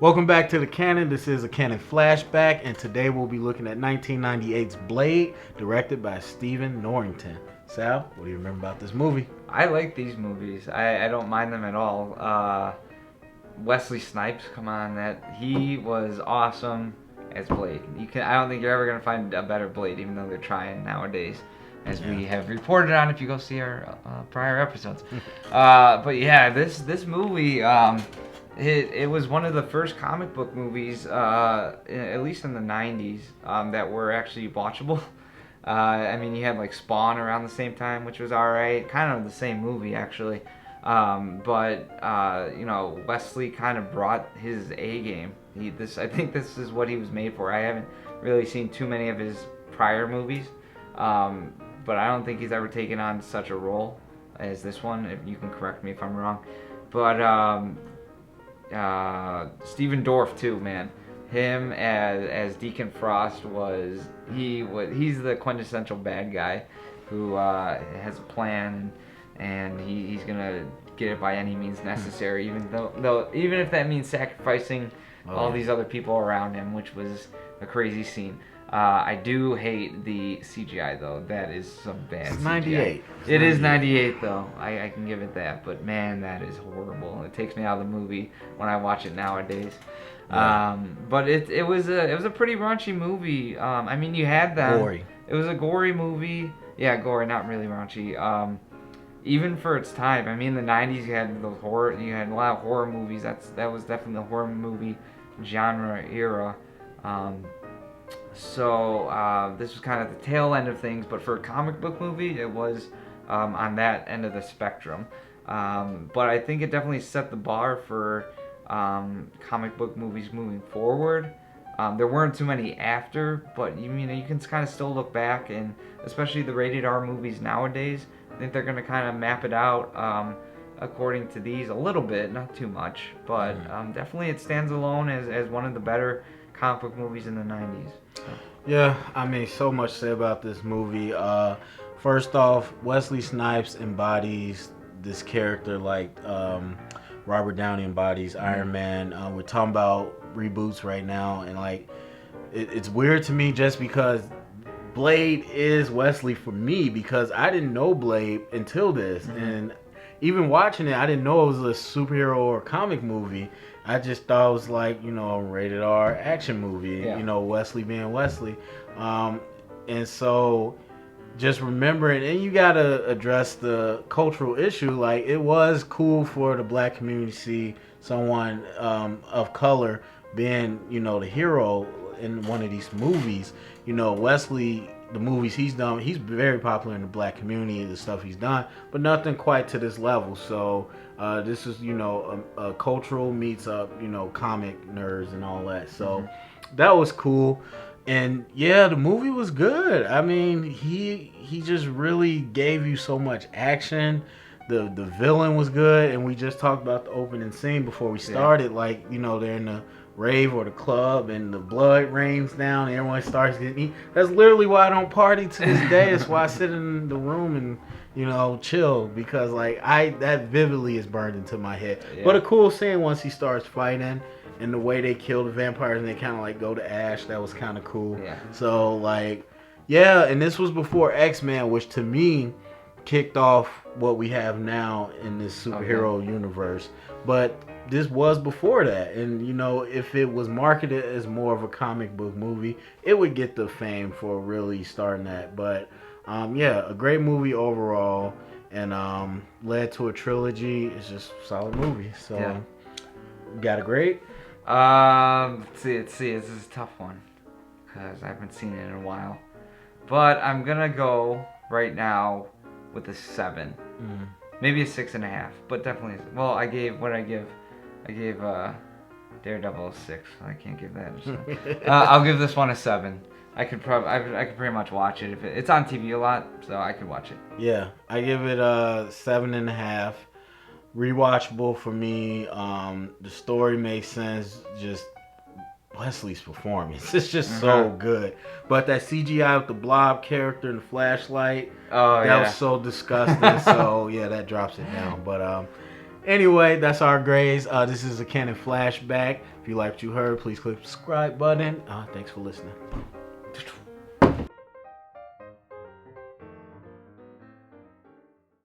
Welcome back to the Canon. This is a Canon Flashback, and today we'll be looking at 1998's Blade, directed by Stephen Norrington. Sal, what do you remember about this movie? I like these movies. I don't mind them at all. Wesley Snipes, come on, he was awesome as Blade. I don't think you're ever gonna find a better Blade, even though they're trying nowadays, as we have reported on if you go see our prior episodes. But yeah, this movie. It was one of the first comic book movies, at least in the 90s, that were actually watchable. I mean, you had like Spawn around the same time, which was alright. Kind of the same movie, actually. But Wesley kind of brought his A game. I think this is what he was made for. I haven't really seen too many of his prior movies, but I don't think he's ever taken on such a role as this one. If you can correct me if I'm wrong. But Stephen Dorff too, man. Him as Deacon Frost he's the quintessential bad guy who has a plan and he's gonna get it by any means necessary, even if that means sacrificing all these other people around him, which was a crazy scene. I do hate the CGI though. That is some bad It's CGI. 98. It is 98 though. I can give it that. But man, that is horrible. It takes me out of the movie when I watch it nowadays. Yeah. But it was a pretty raunchy movie. I mean, you had them. Gory. It was a gory movie. Yeah, gory, not really raunchy. Even for its time. I mean, in the 90s you had the horror. You had a lot of horror movies. That was definitely the horror movie genre era. So this was kind of the tail end of things, but for a comic book movie, it was on that end of the spectrum. But I think it definitely set the bar for comic book movies moving forward. There weren't too many after, but you can kind of still look back, and especially the rated R movies nowadays, I think they're going to kind of map it out according to these a little bit, not too much, but definitely it stands alone as one of the better comic book movies in the 90s. Yeah, I mean, so much to say about this movie. First off, Wesley Snipes embodies this character like Robert Downey embodies Iron Man. We're talking about reboots right now, and like it's weird to me just because Blade is Wesley for me, because I didn't know Blade until this, and even watching it, I didn't know it was a superhero or comic movie. I just thought it was like, a rated R action movie, Wesley being Wesley. And so just remembering, and you got to address the cultural issue, like it was cool for the black community to see someone of color being, the hero in one of these movies. Wesley, the movies he's done, he's very popular in the black community, the stuff he's done, but nothing quite to this level. So this is, a cultural meets up, comic nerds and all that. So that was cool. And yeah, the movie was good. I mean, he just really gave you so much action. The villain was good, and we just talked about the opening scene before we started. Like, they're in the rave or the club, and the blood rains down, and everyone starts getting eat. That's literally why I don't party to this day. It's why I sit in the room and chill, because like that vividly is burned into my head. Yeah. But a cool scene once he starts fighting, and the way they kill the vampires and they kind of like go to ash, that was kind of cool. Yeah. So like, yeah, and this was before X-Men, which to me kicked off what we have now in this superhero universe. But this was before that, and if it was marketed as more of a comic book movie, it would get the fame for really starting that. But yeah, a great movie overall, and led to a trilogy. It's just a solid movie. So you got a grade? Let's see. This is a tough one because I haven't seen it in a while, but I'm gonna go right now with a 7. Maybe a 6.5, but definitely. Well, I gave Daredevil a 6. I can't give that. So. I'll give this one a 7. I could pretty much watch it if it's on TV a lot, so I could watch it. Yeah, I give it a 7.5. Rewatchable for me. The story makes sense. Just Wesley's performance, it's just so good. But that CGI with the blob character and the flashlight, that was so disgusting. So yeah, that drops it down. But Anyway, that's our grades. This is a Canon Flashback. If you liked what you heard, please click the subscribe button. Thanks for listening.